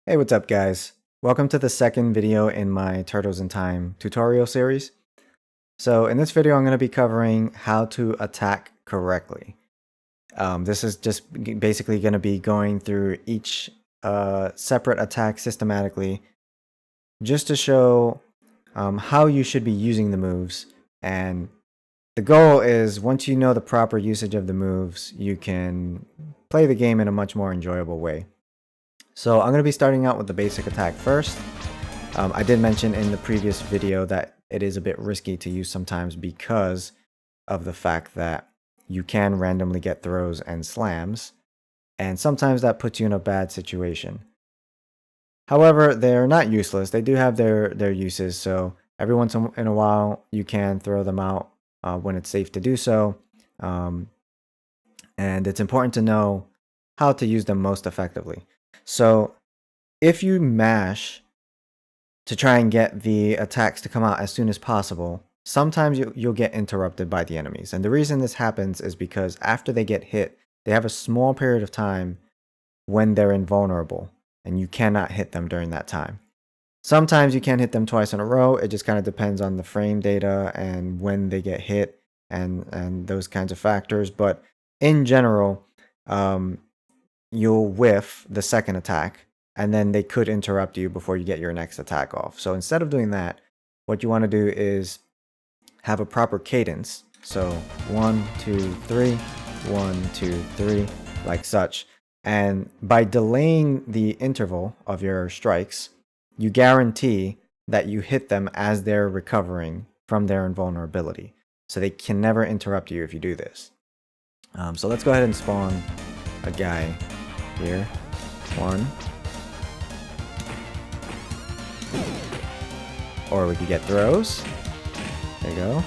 Hey, what's up guys? Welcome to the second video in my Turtles in Time tutorial series. So in this video I'm going to be covering how to attack correctly. This is just basically going to be going through each separate attack systematically just to show how you should be using the moves, and the goal is once you know the proper usage of the moves, you can play the game in a much more enjoyable way. So I'm going to be starting out with the basic attack first. I did mention in the previous video that it is a bit risky to use sometimes because of the fact that you can randomly get throws and slams, and sometimes that puts you in a bad situation. However, they're not useless. They do have their uses, so every once in a while you can throw them out when it's safe to do so. And it's important to know how to use them most effectively. So if you mash to try and get the attacks to come out as soon as possible, sometimes you'll get interrupted by the enemies. And the reason this happens is because after they get hit, they have a small period of time when they're invulnerable, and you cannot hit them during that time. Sometimes you can hit them twice in a row. It just kind of depends on the frame data and when they get hit and those kinds of factors. But in general, you'll whiff the second attack, and then they could interrupt you before you get your next attack off. So instead of doing that, what you want to do is have a proper cadence. So 1, 2, 3, 1, 2, 3, like such. And by delaying the interval of your strikes, you guarantee that you hit them as they're recovering from their invulnerability. So they can never interrupt you if you do this. So let's go ahead and spawn a guy here. 1. Or we could get throws. There you go.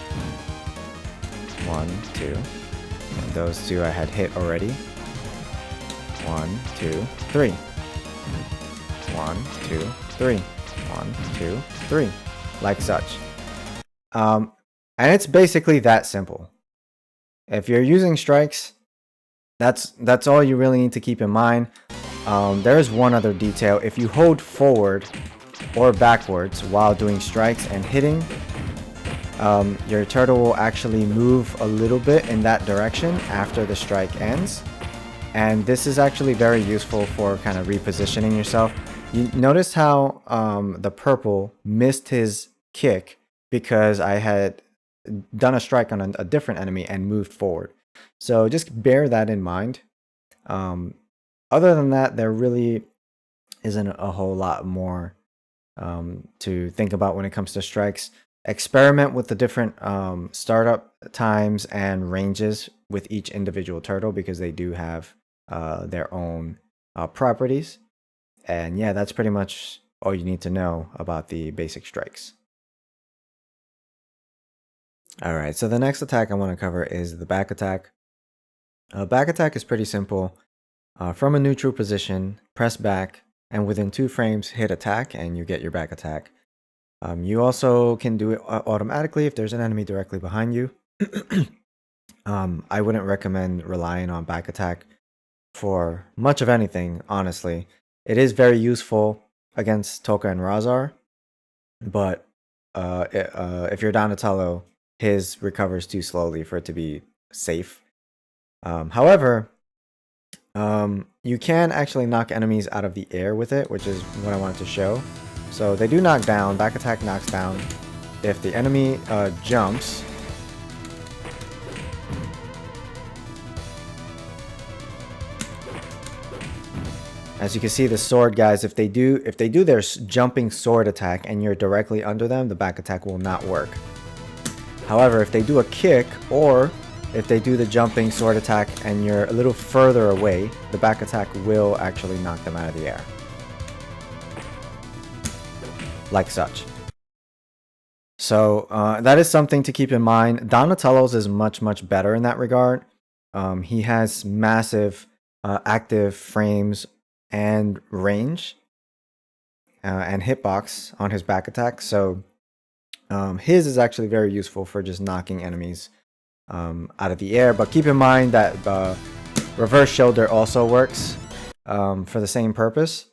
1, 2. And those two I had hit already. 1, 2, 3. 1, 2, 3. 1, 2, 3. Like such. And it's basically that simple. If you're using strikes, that's all you really need to keep in mind. There is one other detail. If you hold forward or backwards while doing strikes and hitting, your turtle will actually move a little bit in that direction after the strike ends. And this is actually very useful for kind of repositioning yourself. You notice how the purple missed his kick because I had done a strike on a different enemy and moved forward. So just bear that in mind. Other than that, there really isn't a whole lot more to think about when it comes to strikes. Experiment with the different startup times and ranges with each individual turtle because they do have their own properties. And yeah, that's pretty much all you need to know about the basic strikes. Alright, so the next attack I want to cover is the back attack. Back attack is pretty simple. From a neutral position, press back, and within 2 frames, hit attack, and you get your back attack. You also can do it automatically if there's an enemy directly behind you. I wouldn't recommend relying on back attack for much of anything, honestly. It is very useful against Toka and Razar, but if you're Donatello, his recovers too slowly for it to be safe. However, you can actually knock enemies out of the air with it, which is what I wanted to show. So they do knock down. Back attack knocks down. If the enemy jumps, as you can see, the sword guys, if they do their jumping sword attack and you're directly under them, the back attack will not work. However, if they do a kick, or if they do the jumping sword attack and you're a little further away, the back attack will actually knock them out of the air. Like such. So that is something to keep in mind. Donatello's is much better in that regard. He has massive active frames and range and hitbox on his back attack. So his is actually very useful for just knocking enemies out of the air. But keep in mind that reverse shoulder also works for the same purpose.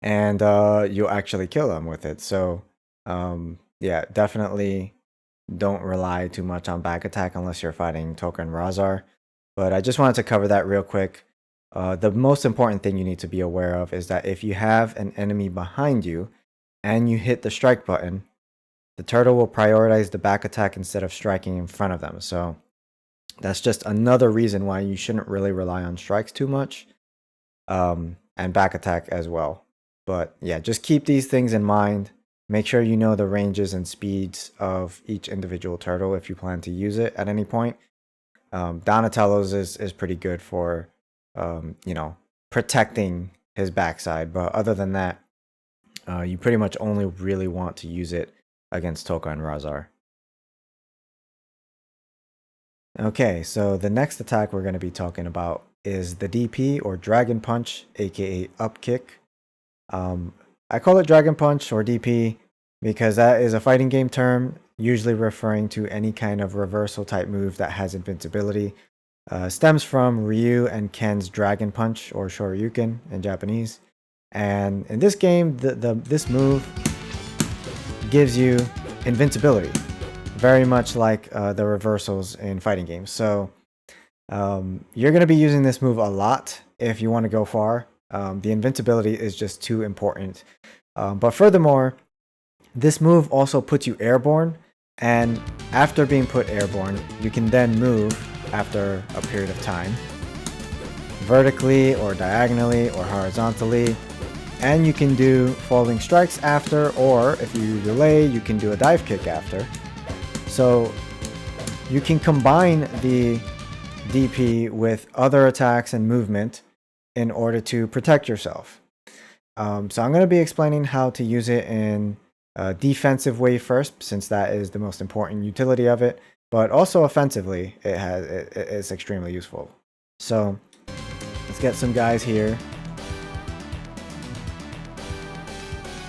and you'll actually kill them with it. So yeah, definitely don't rely too much on back attack unless you're fighting Toka and Razar. But I just wanted to cover that real quick. The most important thing you need to be aware of is that if you have an enemy behind you and you hit the strike button, the turtle will prioritize the back attack instead of striking in front of them. So that's just another reason why you shouldn't really rely on strikes too much, and back attack as well. But yeah, just keep these things in mind. Make sure you know the ranges and speeds of each individual turtle if you plan to use it at any point. Donatello's is pretty good for, protecting his backside. But other than that, you pretty much only really want to use it against Toka and Razar. Okay, so the next attack we're going to be talking about is the DP or Dragon Punch, aka Up Kick. I call it Dragon Punch or DP because that is a fighting game term, usually referring to any kind of reversal type move that has invincibility. Stems from Ryu and Ken's Dragon Punch or Shoryuken in Japanese. And in this game, this move gives you invincibility, very much like the reversals in fighting games. So you're going to be using this move a lot if you want to go far. The invincibility is just too important. But furthermore, this move also puts you airborne, and after being put airborne, you can then move after a period of time, vertically or diagonally or horizontally, and you can do falling strikes after, or if you delay, you can do a dive kick after. So you can combine the DP with other attacks and movement in order to protect yourself. So I'm going to be explaining how to use it in a defensive way first, since that is the most important utility of it, but also offensively, it's extremely useful. So let's get some guys here.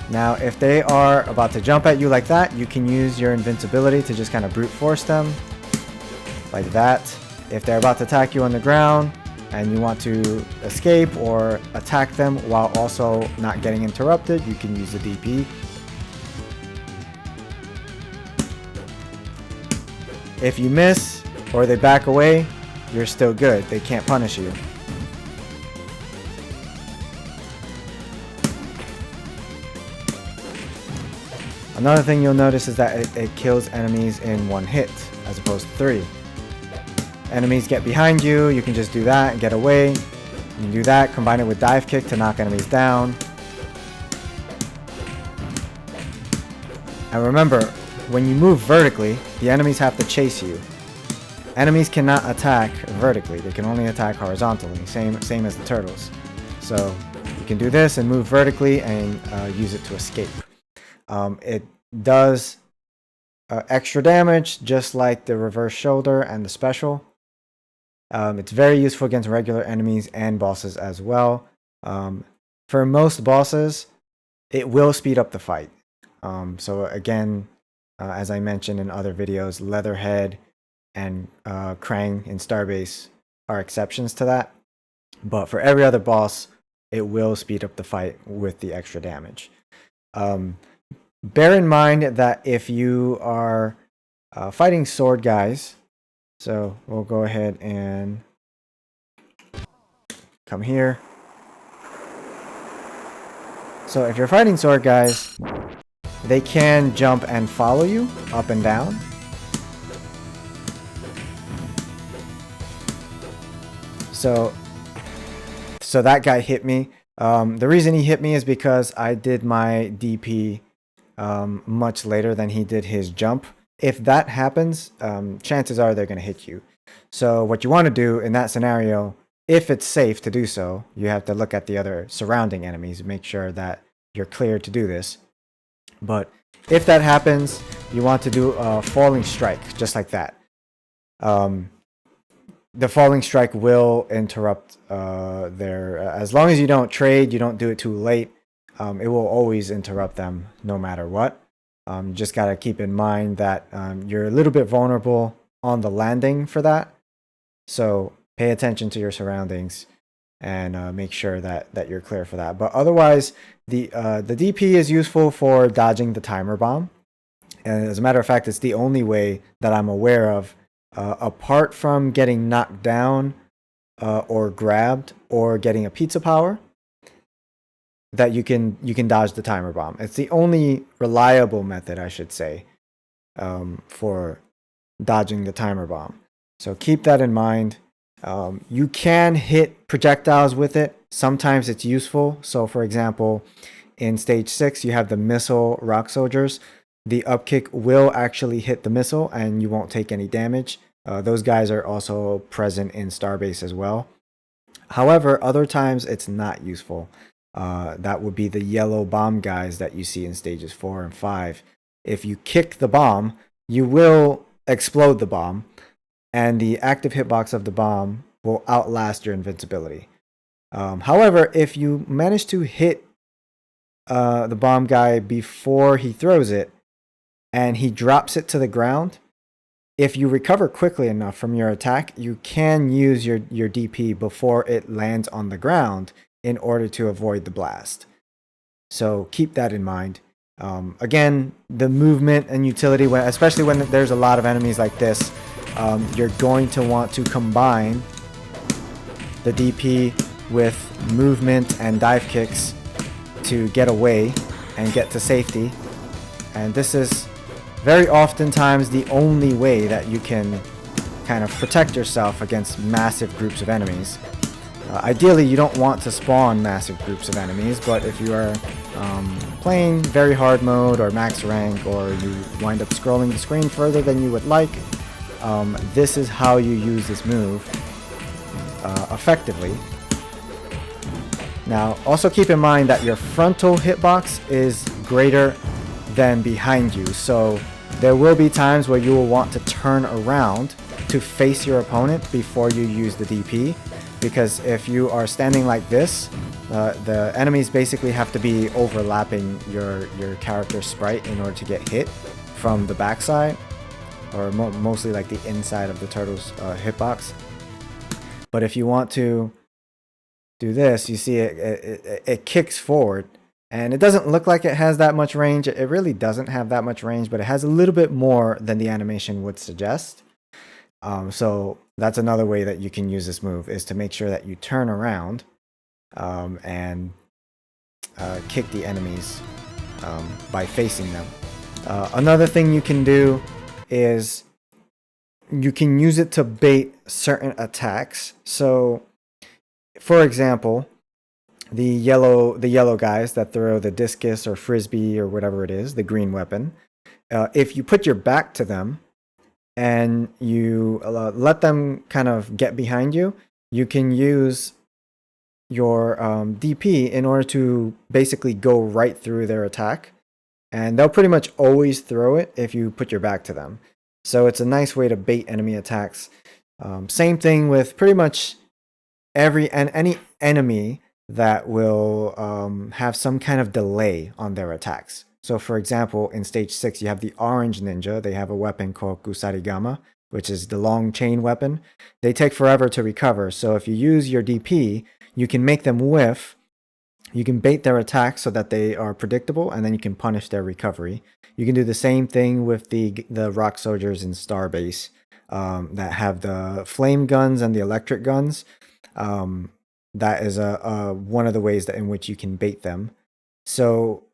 Now, if they are about to jump at you like that, you can use your invincibility to just kind of brute force them, like that. If they're about to attack you on the ground and you want to escape or attack them while also not getting interrupted, you can use the DP. If you miss or they back away, you're still good. They can't punish you. Another thing you'll notice is that it kills enemies in one hit as opposed to 3. Enemies get behind you, you can just do that and get away. You can do that, combine it with dive kick to knock enemies down. And remember, when you move vertically, the enemies have to chase you. Enemies cannot attack vertically, they can only attack horizontally, same as the turtles. So you can do this and move vertically and use it to escape. It does extra damage, just like the reverse shoulder and the special. It's very useful against regular enemies and bosses as well. For most bosses, it will speed up the fight. So again, as I mentioned in other videos, Leatherhead and Krang in Starbase are exceptions to that. But for every other boss, it will speed up the fight with the extra damage. Bear in mind that if you are fighting sword guys, so we'll go ahead and come here. So if you're fighting sword guys, they can jump and follow you up and down. So that guy hit me. The reason he hit me is because I did my DP much later than he did his jump. If that happens, chances are they're going to hit you. So what you want to do in that scenario, if it's safe to do so, you have to look at the other surrounding enemies and make sure that you're cleared to do this. But if that happens, you want to do a falling strike, just like that. The falling strike will interrupt as long as you don't trade, you don't do it too late, it will always interrupt them no matter what. You just got to keep in mind that you're a little bit vulnerable on the landing for that. So pay attention to your surroundings. and make sure that you're clear for that. But otherwise, the DP is useful for dodging the timer bomb. And as a matter of fact, it's the only way that I'm aware of, apart from getting knocked down or grabbed or getting a pizza power, that you can dodge the timer bomb. It's the only reliable method, I should say, for dodging the timer bomb. So keep that in mind. You can hit projectiles with it. Sometimes it's useful. So for example, in stage 6, you have the missile rock soldiers. The upkick will actually hit the missile and you won't take any damage. Those guys are also present in Starbase as well. However, other times it's not useful. That would be the yellow bomb guys that you see in stages 4 and 5. If you kick the bomb, you will explode the bomb, and the active hitbox of the bomb will outlast your invincibility. However, if you manage to hit the bomb guy before he throws it, and he drops it to the ground, if you recover quickly enough from your attack, you can use your DP before it lands on the ground in order to avoid the blast. So keep that in mind. Again, the movement and utility, especially when there's a lot of enemies like this, you're going to want to combine the DP with movement and dive kicks to get away and get to safety. And this is very oftentimes the only way that you can kind of protect yourself against massive groups of enemies. Ideally, you don't want to spawn massive groups of enemies, but if you are playing very hard mode or max rank, or you wind up scrolling the screen further than you would like, this is how you use this move effectively. Now, also keep in mind that your frontal hitbox is greater than behind you, so there will be times where you will want to turn around to face your opponent before you use the DP, because if you are standing like this, the enemies basically have to be overlapping your character sprite in order to get hit from the backside, or mostly like the inside of the turtle's hitbox. But if you want to do this, you see it kicks forward, and it doesn't look like it has that much range. It really doesn't have that much range, but it has a little bit more than the animation would suggest. So that's another way that you can use this move, is to make sure that you turn around and kick the enemies by facing them. Another thing you can do is you can use it to bait certain attacks. So for example, the yellow guys that throw the discus or frisbee or whatever it is, the green weapon, if you put your back to them and you let them kind of get behind you, you can use your DP in order to basically go right through their attack, and they'll pretty much always throw it if you put your back to them. So it's a nice way to bait enemy attacks. Same thing with pretty much any enemy that will have some kind of delay on their attacks. So for example, in stage 6, you have the orange ninja. They have a weapon called Kusarigama, which is the long chain weapon. They take forever to recover. So if you use your DP, you can make them whiff. You can bait their attacks so that they are predictable, and then you can punish their recovery. You can do the same thing with the rock soldiers in Starbase that have the flame guns and the electric guns. That is one of the ways in which you can bait them. So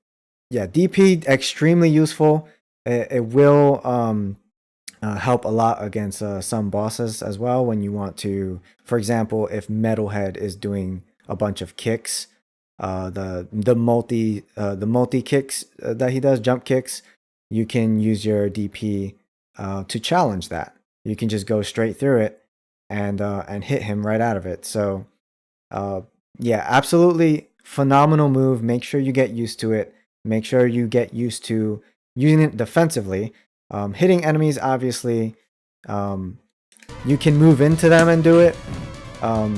yeah, DP, extremely useful. It will help a lot against some bosses as well, when you want to, for example, if Metalhead is doing a bunch of kicks, the multi kicks that he does, jump kicks, you can use your DP to challenge that. You can just go straight through it and hit him right out of it. So yeah, absolutely phenomenal move. Make sure you get used to it. Make sure you get used to using it defensively. Hitting enemies, obviously, you can move into them and do it.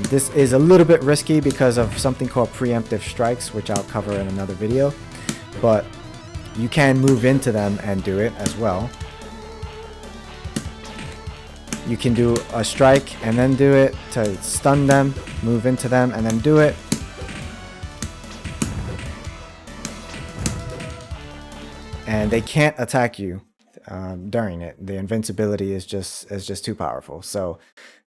This is a little bit risky because of something called preemptive strikes, which I'll cover in another video. But you can move into them and do it as well. You can do a strike and then do it to stun them, move into them, and then do it. And they can't attack you during it. The invincibility is just too powerful. So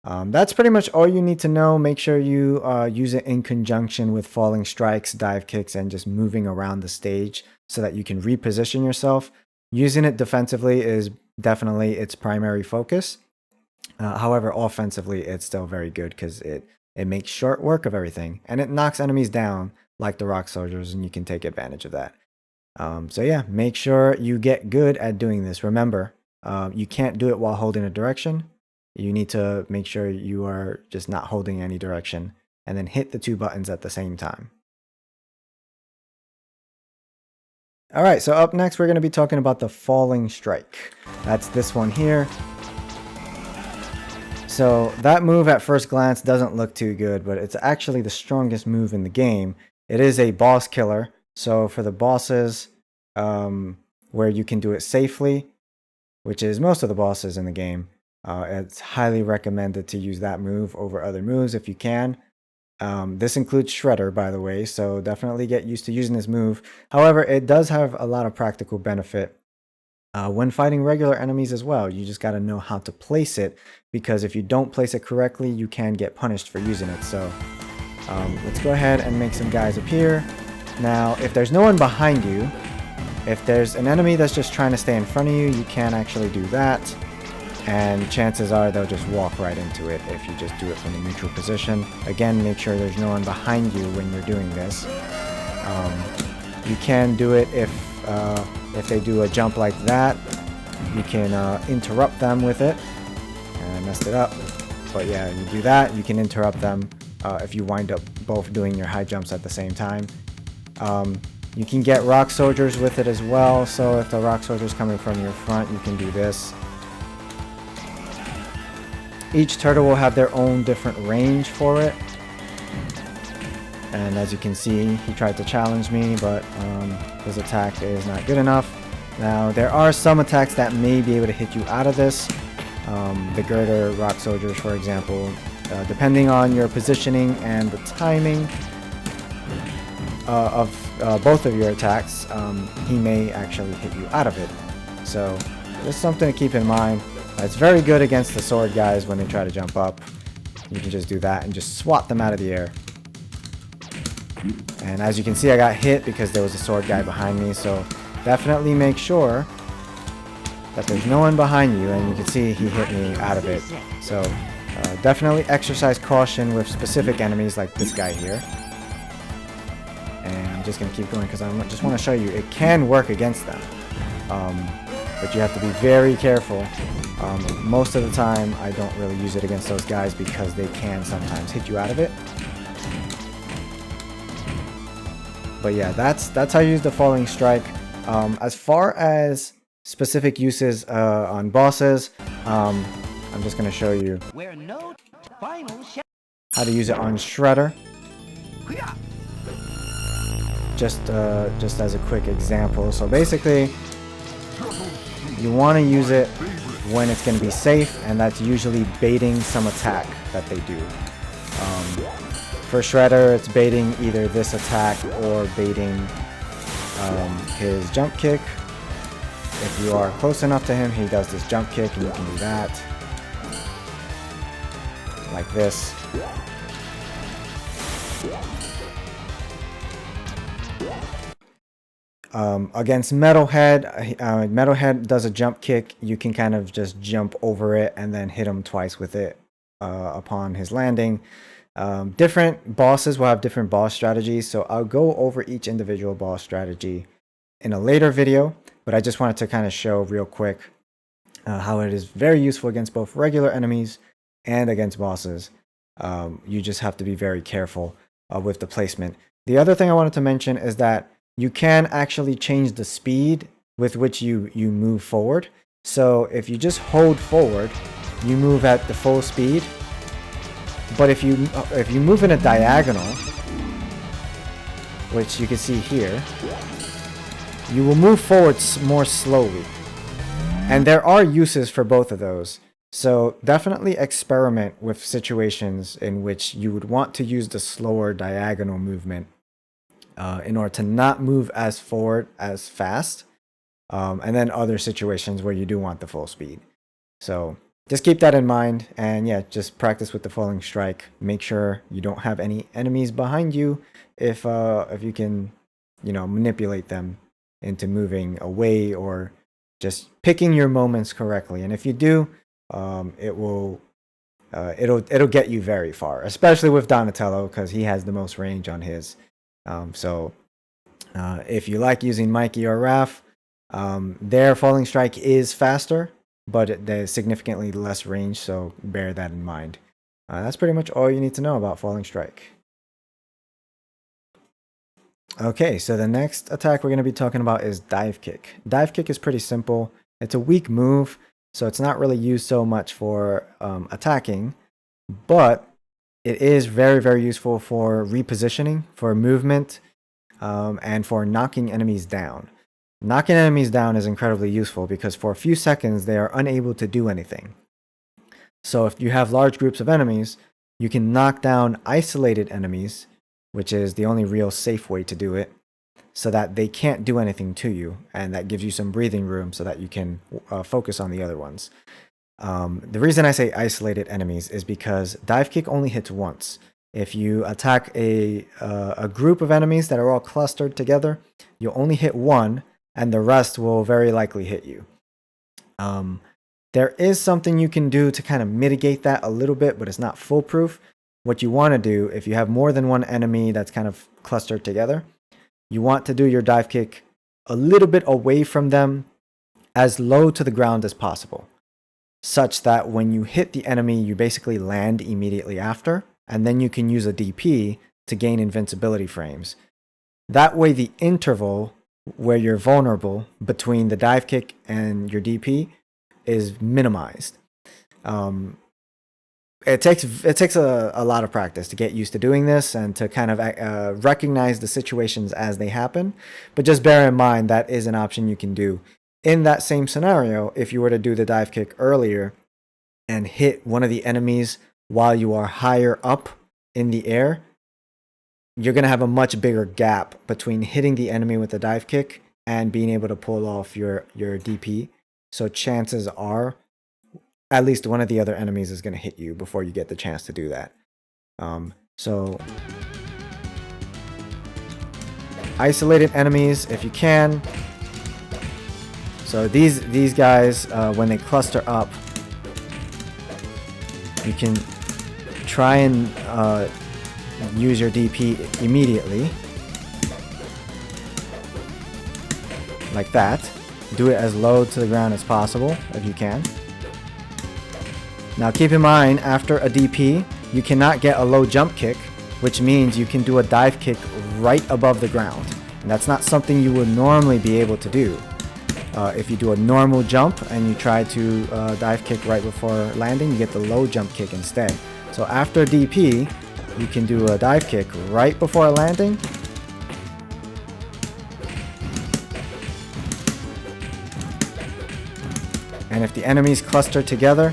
that's pretty much all you need to know. Make sure you use it in conjunction with falling strikes, dive kicks, and just moving around the stage so that you can reposition yourself. Using it defensively is definitely its primary focus. However, offensively, it's still very good because it makes short work of everything, and it knocks enemies down like the rock soldiers, and you can take advantage of that. So yeah, make sure you get good at doing this. Remember, you can't do it while holding a direction. You need to make sure you are just not holding any direction, and then hit the 2 buttons at the same time. Alright, so up next we're going to be talking about the falling strike. That's this one here. So that move at first glance doesn't look too good, but it's actually the strongest move in the game. It is a boss killer. So for the bosses where you can do it safely, which is most of the bosses in the game, it's highly recommended to use that move over other moves if you can. This includes Shredder, by the way, so definitely get used to using this move. However, it does have a lot of practical benefit when fighting regular enemies as well. You just got to know how to place it, because if you don't place it correctly, you can get punished for using it. So let's go ahead and make some guys appear. Now, if there's no one behind you, if there's an enemy that's just trying to stay in front of you, you can actually do that. And chances are they'll just walk right into it if you just do it from a neutral position. Again, make sure there's no one behind you when you're doing this. You can do it if they do a jump like that. You can interrupt them with it. And I messed it up. But yeah, you do that. You can interrupt them if you wind up both doing your high jumps at the same time. You can get rock soldiers with it as well. So if the rock soldier's coming from your front, you can do this. Each turtle will have their own different range for it. And as you can see, he tried to challenge me, but his attack is not good enough. Now, there are some attacks that may be able to hit you out of this. The girder rock soldiers, for example, depending on your positioning and the timing of both of your attacks, he may actually hit you out of it. So just something to keep in mind. It's very good against the sword guys when they try to jump up. You can just do that and just swat them out of the air. And as you can see, I got hit because there was a sword guy behind me, so definitely make sure that there's no one behind you, and you can see he hit me out of it. So definitely exercise caution with specific enemies like this guy here. And I'm just going to keep going because I just want to show you it can work against them. But you have to be very careful. Most of the time, I don't really use it against those guys because they can sometimes hit you out of it. But yeah, that's how you use the falling strike. As far as specific uses on bosses, I'm just going to show you how to use it on Shredder. Just as a quick example. So basically, you want to use it when it's going to be safe, and that's usually baiting some attack that they do. For Shredder, it's baiting either this attack or baiting his jump kick. If you are close enough to him, he does this jump kick, and you can do that. Like this. Against Metalhead, Metalhead does a jump kick. You can kind of just jump over it and then hit him twice with it upon his landing. Different bosses will have different boss strategies, so I'll go over each individual boss strategy in a later video, but I just wanted to kind of show real quick how it is very useful against both regular enemies and against bosses. You just have to be very careful with the placement. The other thing I wanted to mention is that you can actually change the speed with which you move forward. So if you just hold forward, you move at the full speed. But if you move in a diagonal, which you can see here, you will move forward more slowly. And there are uses for both of those. So definitely experiment with situations in which you would want to use the slower diagonal movement in order to not move as forward as fast. And then other situations where you do want the full speed. So just keep that in mind, and yeah, just practice with the falling strike. Make sure you don't have any enemies behind you if you can, manipulate them into moving away or just picking your moments correctly. And if you do, it'll get you very far, especially with Donatello because he has the most range on his. So if you like using Mikey or Raph, their falling strike is faster, but there's significantly less range, so bear that in mind. That's pretty much all you need to know about falling strike. Okay, so the next attack we're going to be talking about is dive kick. Dive kick is pretty simple. It's a weak move, so it's not really used so much for attacking, but it is very, very useful for repositioning, for movement, and for knocking enemies down. Knocking enemies down is incredibly useful because for a few seconds they are unable to do anything. So if you have large groups of enemies, you can knock down isolated enemies, which is the only real safe way to do it, so that they can't do anything to you, and that gives you some breathing room so that you can focus on the other ones. The reason I say isolated enemies is because dive kick only hits once. If you attack a group of enemies that are all clustered together, you'll only hit one, and the rest will very likely hit you. There is something you can do to kind of mitigate that a little bit, but it's not foolproof. What you want to do, if you have more than one enemy that's kind of clustered together, you want to do your dive kick a little bit away from them, as low to the ground as possible, such that when you hit the enemy, you basically land immediately after, and then you can use a DP to gain invincibility frames. That way, the interval where you're vulnerable between the dive kick and your DP is minimized. It takes a lot of practice to get used to doing this and to kind of recognize the situations as they happen. But just bear in mind that is an option you can do. In that same scenario, if you were to do the dive kick earlier and hit one of the enemies while you are higher up in the air, you're going to have a much bigger gap between hitting the enemy with the dive kick and being able to pull off your DP. So chances are at least one of the other enemies is going to hit you before you get the chance to do that. So isolated enemies if you can. So these guys, when they cluster up, you can try and use your DP immediately, like that. Do it as low to the ground as possible if you can. Now keep in mind, after a DP, you cannot get a low jump kick, which means you can do a dive kick right above the ground. And that's not something you would normally be able to do. If you do a normal jump and you try to dive kick right before landing, you get the low jump kick instead. So after DP, you can do a dive kick right before landing. And if the enemies cluster together,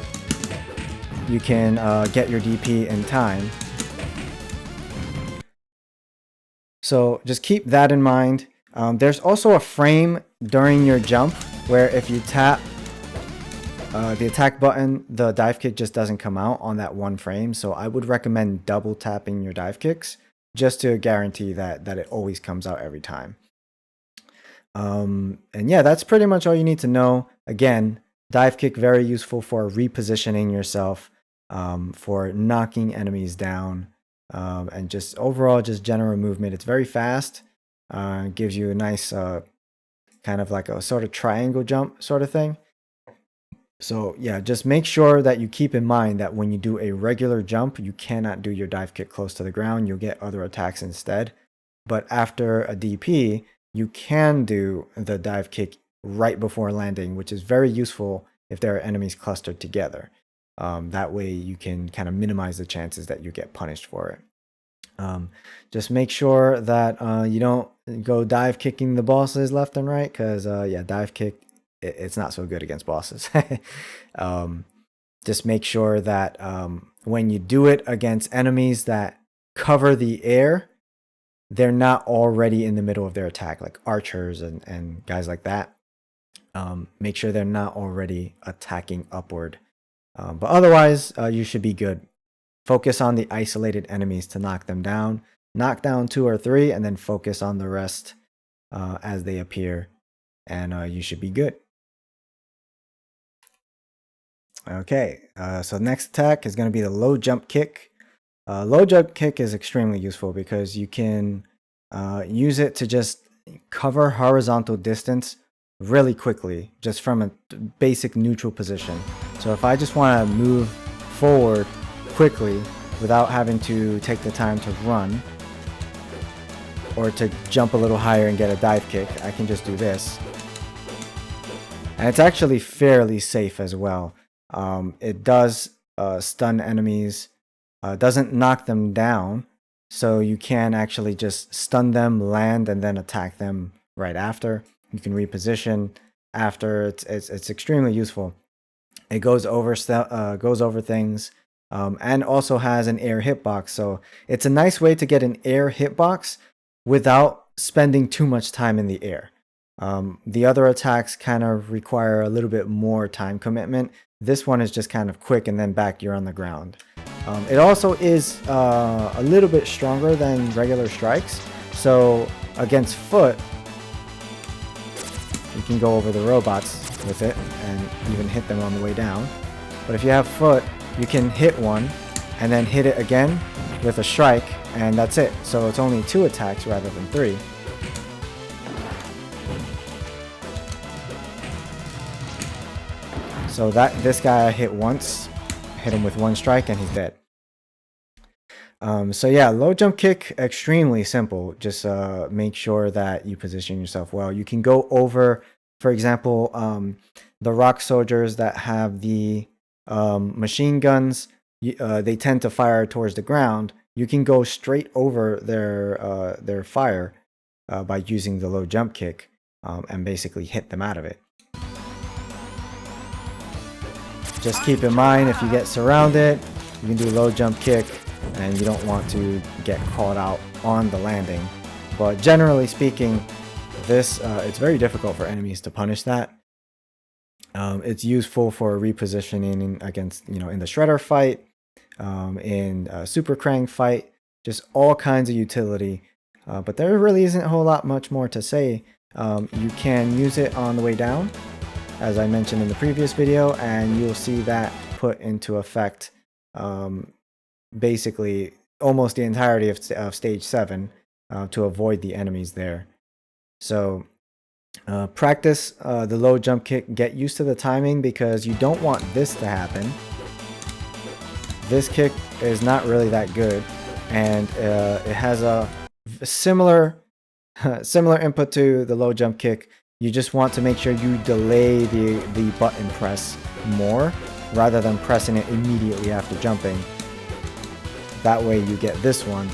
you can get your DP in time. So just keep that in mind. There's also a frame during your jump where if you tap the attack button, the dive kick just doesn't come out on that one frame. So I would recommend double tapping your dive kicks just to guarantee that it always comes out every time. And yeah, that's pretty much all you need to know. Again, dive kick very useful for repositioning yourself, for knocking enemies down, and just overall just general movement. It's very fast. Gives you a nice kind of like a sort of triangle jump sort of thing. So yeah, just make sure that you keep in mind that when you do a regular jump, you cannot do your dive kick close to the ground. You'll get other attacks instead. But after a DP, you can do the dive kick right before landing, which is very useful if there are enemies clustered together. That way you can kind of minimize the chances that you get punished for it. Just make sure that you don't go dive kicking the bosses left and right, because yeah, dive kick, it's not so good against bosses. just make sure that when you do it against enemies that cover the air, they're not already in the middle of their attack, like archers and guys like that. Make sure they're not already attacking upward. But otherwise, you should be good. Focus on the isolated enemies to knock them down. Knock down 2 or 3, and then focus on the rest as they appear, and you should be good. Okay, so the next attack is going to be the low jump kick. Low jump kick is extremely useful because you can use it to just cover horizontal distance really quickly, just from a basic neutral position. So if I just want to move forward quickly without having to take the time to run or to jump a little higher and get a dive kick, I can just do this. And it's actually fairly safe as well. It does stun enemies, doesn't knock them down, so you can actually just stun them, land, and then attack them right after. You can reposition after. It's extremely useful. It goes over things, and also has an air hitbox. So it's a nice way to get an air hitbox without spending too much time in the air. The other attacks kind of require a little bit more time commitment. This one is just kind of quick, and then back you're on the ground. It also is a little bit stronger than regular strikes. So against foot, you can go over the robots with it and even hit them on the way down. But if you have foot, you can hit one and then hit it again with a strike, and that's it. So it's only 2 attacks rather than 3. So this guy I hit once, hit him with 1 strike, and he's dead. So yeah, low jump kick, extremely simple. Just make sure that you position yourself well. You can go over, for example, the rock soldiers that have the machine guns. They tend to fire towards the ground. You can go straight over their fire by using the low jump kick and basically hit them out of it. Just keep in mind, if you get surrounded, you can do low jump kick, and you don't want to get caught out on the landing. But generally speaking, it's very difficult for enemies to punish that. It's useful for repositioning against, in the shredder fight, in super krang fight, just all kinds of utility. But there really isn't a whole lot much more to say. You can use it on the way down, as I mentioned in the previous video, and you'll see that put into effect basically almost the entirety of stage 7 to avoid the enemies there. So practice the low jump kick, get used to the timing, because you don't want this to happen. This kick is not really that good, and it has a similar input to the low jump kick. You just want to make sure you delay the button press more rather than pressing it immediately after jumping. That way you get this one.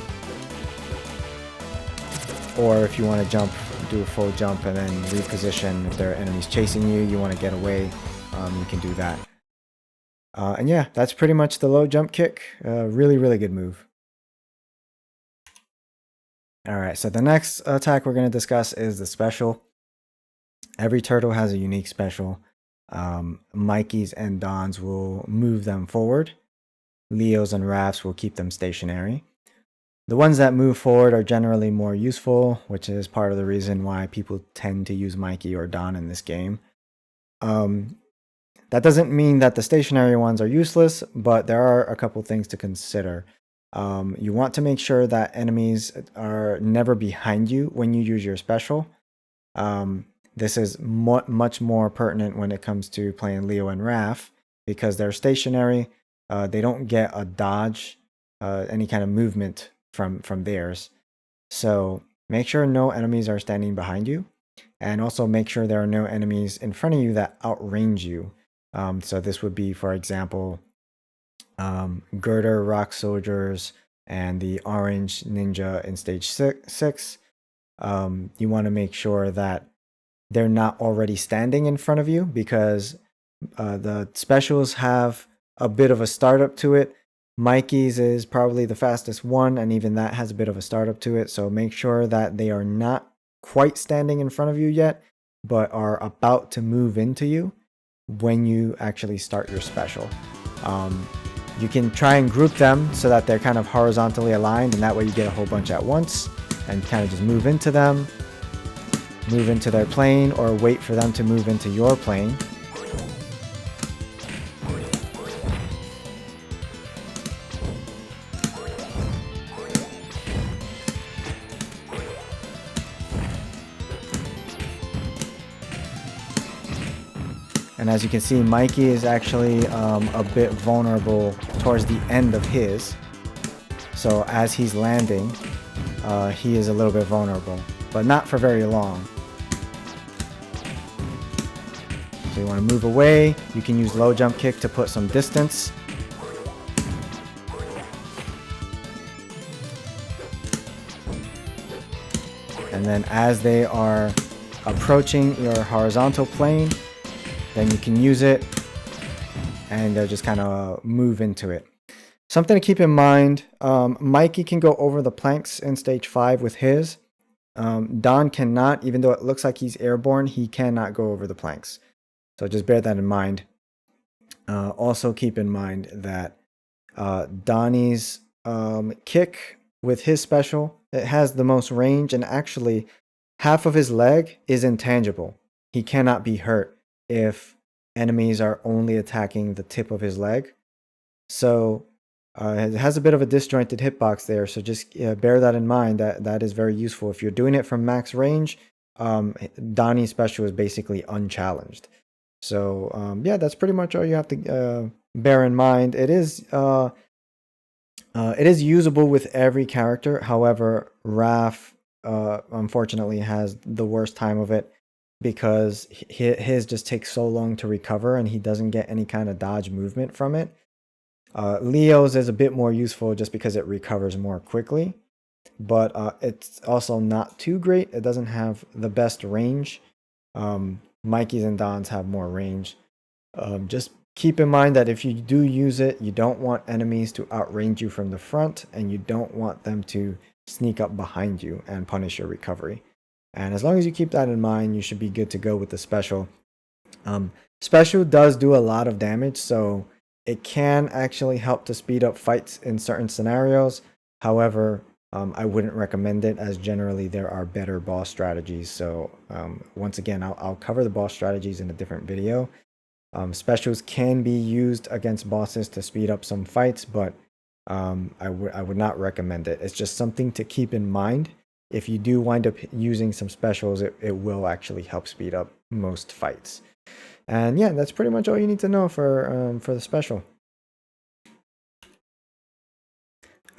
Or if you want to jump, do a full jump and then reposition. If there are enemies chasing you, you want to get away, you can do that. And yeah, that's pretty much the low jump kick. Really, really good move. Alright, so the next attack we're going to discuss is the special. Every turtle has a unique special. Mikeys and Dons will move them forward. Leos and Rafts will keep them stationary. The ones that move forward are generally more useful, which is part of the reason why people tend to use Mikey or Don in this game. That doesn't mean that the stationary ones are useless, but there are a couple things to consider. You want to make sure that enemies are never behind you when you use your special. This is much more pertinent when it comes to playing Leo and Raph, because they're stationary. They don't get a dodge, any kind of movement from theirs. So make sure no enemies are standing behind you, and also make sure there are no enemies in front of you that outrange you. So this would be, for example, Girder Rock Soldiers and the Orange Ninja in stage 6. You want to make sure that they're not already standing in front of you, because the specials have a bit of a startup to it. Mikey's is probably the fastest one, and even that has a bit of a startup to it. So make sure that they are not quite standing in front of you yet, but are about to move into you when you actually start your special. You can try and group them so that they're kind of horizontally aligned, and that way you get a whole bunch at once and kind of just move into them, move into their plane, or wait for them to move into your plane. And as you can see, Mikey is actually a bit vulnerable towards the end of his. So as he's landing, he is a little bit vulnerable, but not for very long. So you want to move away. You can use low jump kick to put some distance. And then as they are approaching your horizontal plane, then you can use it and they'll just kind of move into it. Something to keep in mind, Mikey can go over the planks in stage 5 with his. Don cannot, even though it looks like he's airborne, he cannot go over the planks. So just bear that in mind. Also keep in mind that Donnie's kick with his special, it has the most range, and actually half of his leg is intangible. He cannot be hurt if enemies are only attacking the tip of his leg. So it has a bit of a disjointed hitbox there, so just bear that in mind. That is very useful. If you're doing it from max range, Donnie's special is basically unchallenged. So yeah, that's pretty much all you have to bear in mind. It is usable with every character. However, Raph unfortunately has the worst time of it, because his just takes so long to recover and he doesn't get any kind of dodge movement from it. Leo's is a bit more useful just because it recovers more quickly, but it's also not too great. It doesn't have the best range. Mikey's and Don's have more range. Just keep in mind that if you do use it, you don't want enemies to outrange you from the front, and you don't want them to sneak up behind you and punish your recovery. And as long as you keep that in mind, you should be good to go with the special. Special does do a lot of damage, so it can actually help to speed up fights in certain scenarios. However, I wouldn't recommend it, as generally there are better boss strategies. So once again, I'll cover the boss strategies in a different video. Specials can be used against bosses to speed up some fights, but I would not recommend it. It's just something to keep in mind. If you do wind up using some specials, it will actually help speed up most fights. And yeah, that's pretty much all you need to know for the special.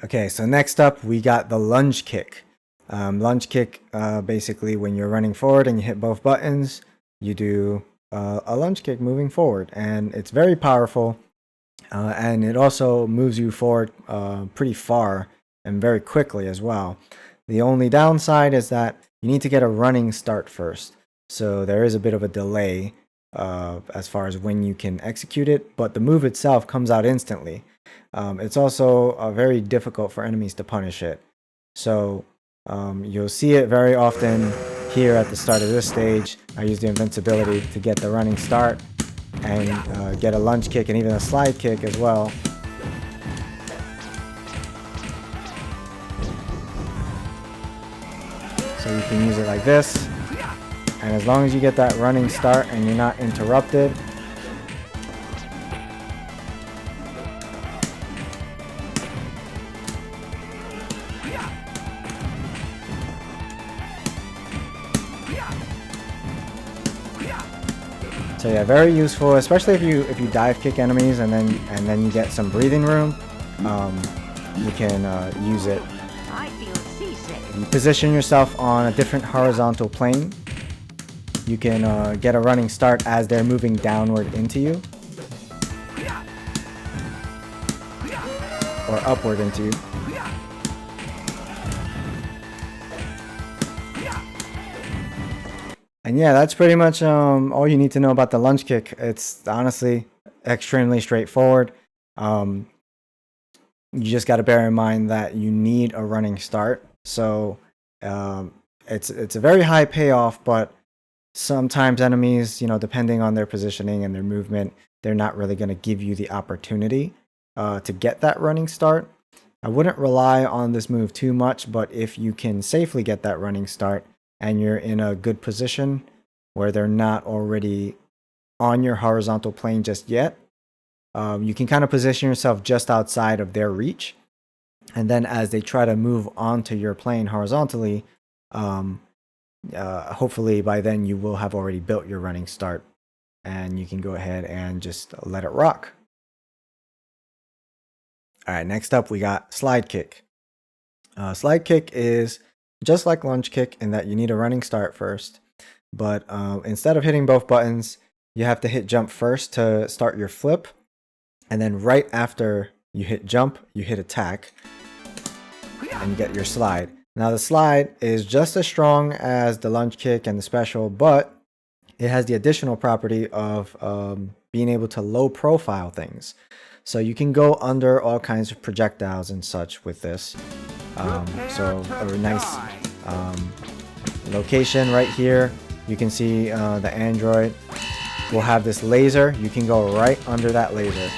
Okay, so next up we got the lunge kick. Lunge kick, basically when you're running forward and you hit both buttons, you do a lunge kick moving forward, and it's very powerful. And it also moves you forward pretty far and very quickly as well. The only downside is that you need to get a running start first. So there is a bit of a delay as far as when you can execute it, but the move itself comes out instantly. It's also very difficult for enemies to punish it. So you'll see it very often here at the start of this stage. I use the invincibility to get the running start and get a lunge kick and even a slide kick as well. So you can use it like this, and as long as you get that running start and you're not interrupted, so yeah, very useful, especially if you dive kick enemies and then you get some breathing room. You can use it. You position yourself on a different horizontal plane. You can get a running start as they're moving downward into you, or upward into you. And yeah, that's pretty much all you need to know about the lunge kick. It's honestly extremely straightforward. You just got to bear in mind that you need a running start. So it's a very high payoff, but sometimes enemies, depending on their positioning and their movement, they're not really going to give you the opportunity to get that running start. I wouldn't rely on this move too much, but if you can safely get that running start and you're in a good position where they're not already on your horizontal plane just yet, you can kind of position yourself just outside of their reach. And then as they try to move onto your plane horizontally, hopefully by then you will have already built your running start and you can go ahead and just let it rock. All right, next up we got slide kick. Slide kick is just like lunge kick in that you need a running start first, but instead of hitting both buttons, you have to hit jump first to start your flip, and then right after you hit jump, you hit attack, and you get your slide. Now the slide is just as strong as the lunge kick and the special, but it has the additional property of being able to low profile things. So you can go under all kinds of projectiles and such with this. So a nice location right here. You can see the android will have this laser. You can go right under that laser.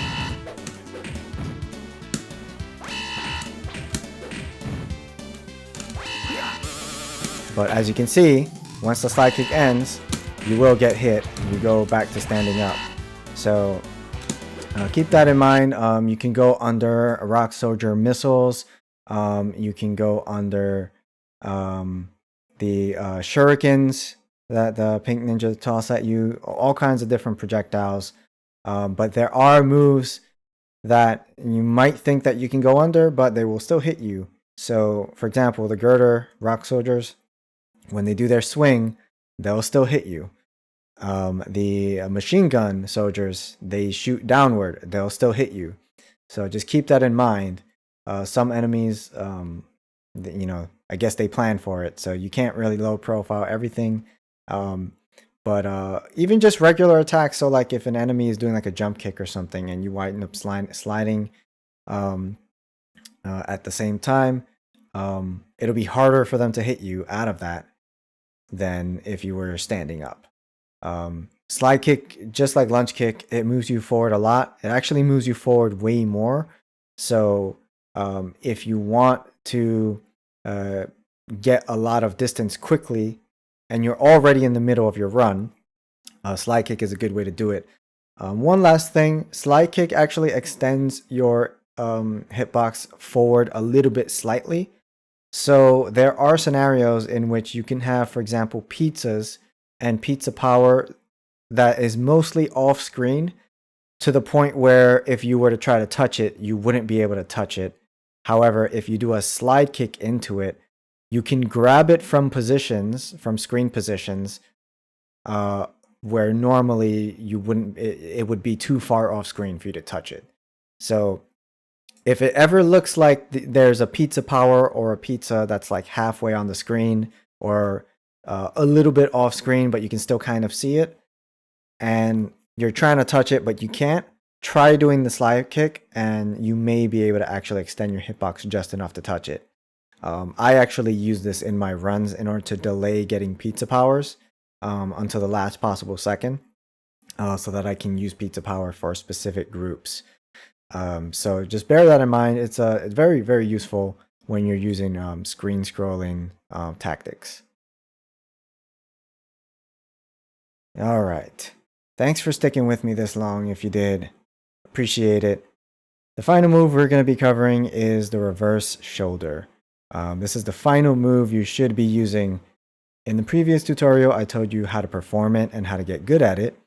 But as you can see, once the slide kick ends, you will get hit and you go back to standing up. So keep that in mind. You can go under rock soldier missiles. You can go under the shurikens that the pink ninja toss at you, all kinds of different projectiles. But there are moves that you might think that you can go under, but they will still hit you. So for example, the girder rock soldiers, when they do their swing, they'll still hit you. The machine gun soldiers, they shoot downward, they'll still hit you. So just keep that in mind. Some enemies, I guess they plan for it, so you can't really low profile everything. But even just regular attacks, so like if an enemy is doing like a jump kick or something and you wind up sliding at the same time, it'll be harder for them to hit you out of that than if you were standing up. Slide kick, just like lunge kick, it moves you forward a lot. It actually moves you forward way more. So if you want to get a lot of distance quickly and you're already in the middle of your run, slide kick is a good way to do it. One last thing, slide kick actually extends your hitbox forward a little bit slightly. So there are scenarios in which you can have, for example, pizzas and pizza power that is mostly off screen to the point where if you were to try to touch it, you wouldn't be able to touch it. However, if you do a slide kick into it, you can grab it from positions, from screen positions, where normally you wouldn't, it would be too far off screen for you to touch it. So if it ever looks like there's a pizza power or a pizza that's like halfway on the screen or a little bit off screen, but you can still kind of see it, and you're trying to touch it, but you can't, try doing the slide kick and you may be able to actually extend your hitbox just enough to touch it. I actually use this in my runs in order to delay getting pizza powers until the last possible second, so that I can use pizza power for specific groups. So just bear that in mind. It's very, very useful when you're using screen scrolling tactics. All right. Thanks for sticking with me this long if you did. Appreciate it. The final move we're going to be covering is the reverse shoulder. This is the final move you should be using. In the previous tutorial, I told you how to perform it and how to get good at it.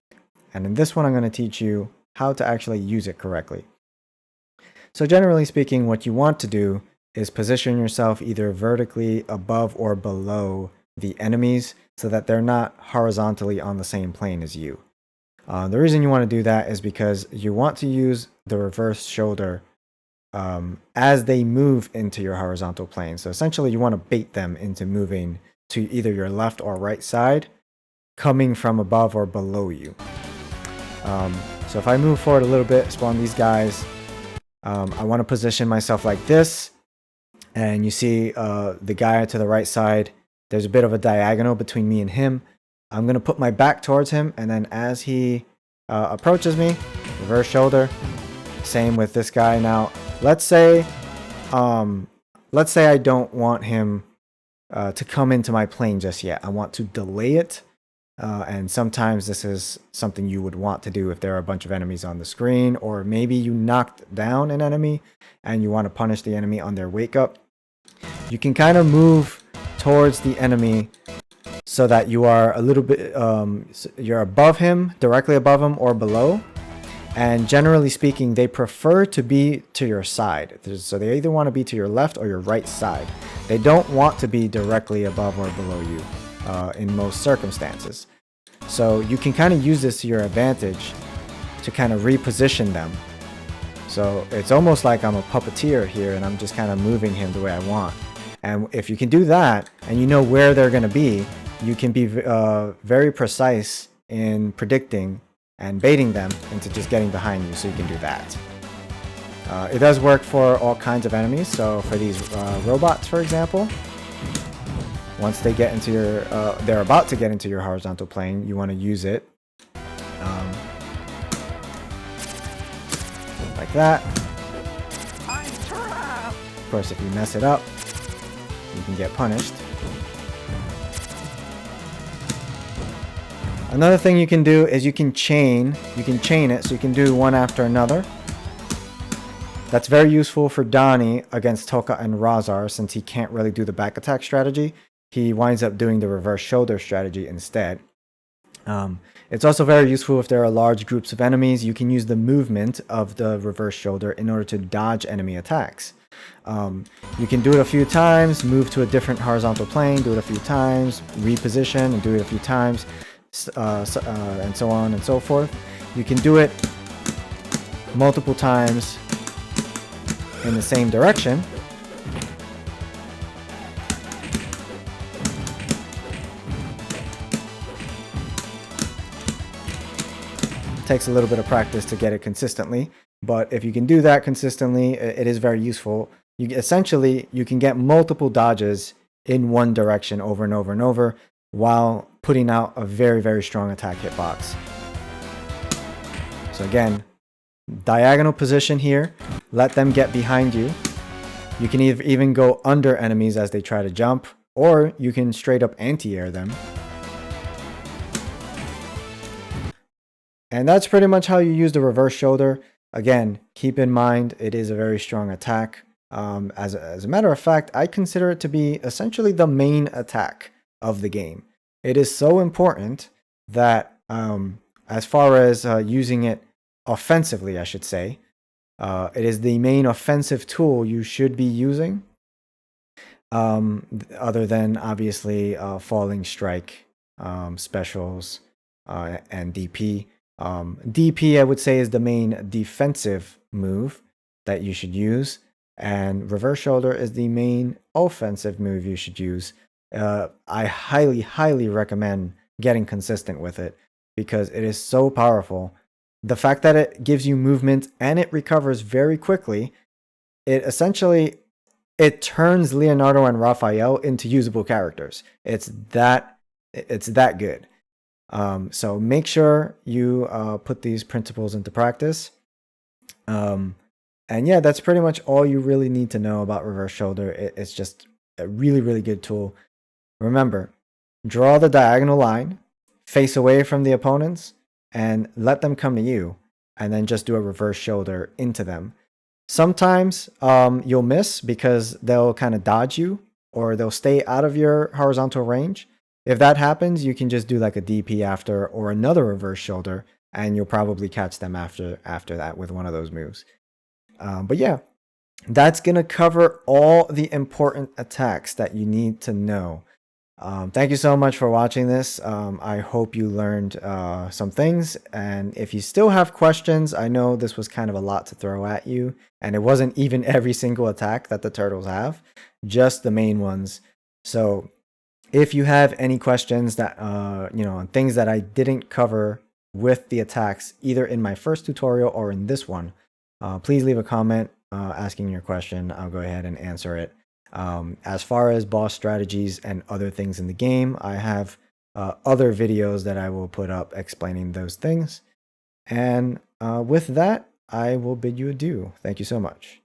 And in this one, I'm going to teach you how to actually use it correctly. So generally speaking, what you want to do is position yourself either vertically above or below the enemies so that they're not horizontally on the same plane as you. The reason you want to do that is because you want to use the reverse shoulder as they move into your horizontal plane. So essentially you want to bait them into moving to either your left or right side, coming from above or below you. So if I move forward a little bit, spawn these guys, I want to position myself like this, and you see the guy to the right side, there's a bit of a diagonal between me and him. I'm going to put my back towards him, and then as he approaches me, reverse shoulder. Same with this guy. Now, let's say I don't want him to come into my plane just yet. I want to delay it. And sometimes this is something you would want to do if there are a bunch of enemies on the screen, or maybe you knocked down an enemy and you want to punish the enemy on their wake up. You can kind of move towards the enemy so that you are a little bit, you're above him, directly above him or below. And generally speaking, they prefer to be to your side. So they either want to be to your left or your right side. They don't want to be directly above or below you in most circumstances. So you can kind of use this to your advantage to kind of reposition them. So it's almost like I'm a puppeteer here and I'm just kind of moving him the way I want. And if you can do that and you know where they're going to be, you can be very precise in predicting and baiting them into just getting behind you, so you can do that. It does work for all kinds of enemies. So for these robots, for example, once they get into your, they're about to get into your horizontal plane, you want to use it like that. Of course, if you mess it up, you can get punished. Another thing you can do is you can chain it, so you can do one after another. That's very useful for Donnie against Toka and Razar, since he can't really do the back attack strategy. He winds up doing the reverse shoulder strategy instead. It's also very useful if there are large groups of enemies. You can use the movement of the reverse shoulder in order to dodge enemy attacks. You can do it a few times, move to a different horizontal plane, do it a few times, reposition and do it a few times, and so on and so forth. You can do it multiple times in the same direction. Takes a little bit of practice to get it consistently, but if you can do that consistently, it is very useful. Essentially, you can get multiple dodges in one direction over and over and over while putting out a very, very strong attack hitbox. So again, diagonal position here, let them get behind you. You can even go under enemies as they try to jump, or you can straight up anti-air them. And that's pretty much how you use the reverse shoulder. Again, keep in mind, it is a very strong attack. As a matter of fact, I consider it to be essentially the main attack of the game. It is so important that as far as using it offensively, I should say, it is the main offensive tool you should be using, other than obviously falling strike, specials, and DP. DP, I would say, is the main defensive move that you should use, and reverse shoulder is the main offensive move you should use. I highly, highly recommend getting consistent with it because it is so powerful. The fact that it gives you movement and it recovers very quickly, it turns Leonardo and Raphael into usable characters. It's that good. So make sure you put these principles into practice. And yeah, that's pretty much all you really need to know about reverse shoulder. It's just a really, really good tool. Remember, draw the diagonal line, face away from the opponents, and let them come to you, and then just do a reverse shoulder into them. Sometimes you'll miss because they'll kind of dodge you, or they'll stay out of your horizontal range. If that happens, you can just do like a DP after, or another reverse shoulder, and you'll probably catch them after that with one of those moves. But yeah, that's going to cover all the important attacks that you need to know. Thank you so much for watching this. I hope you learned some things. And if you still have questions, I know this was kind of a lot to throw at you. And it wasn't even every single attack that the turtles have, just the main ones. So if you have any questions that, things that I didn't cover with the attacks, either in my first tutorial or in this one, please leave a comment asking your question. I'll go ahead and answer it. As far as boss strategies and other things in the game, I have other videos that I will put up explaining those things. And with that, I will bid you adieu. Thank you so much.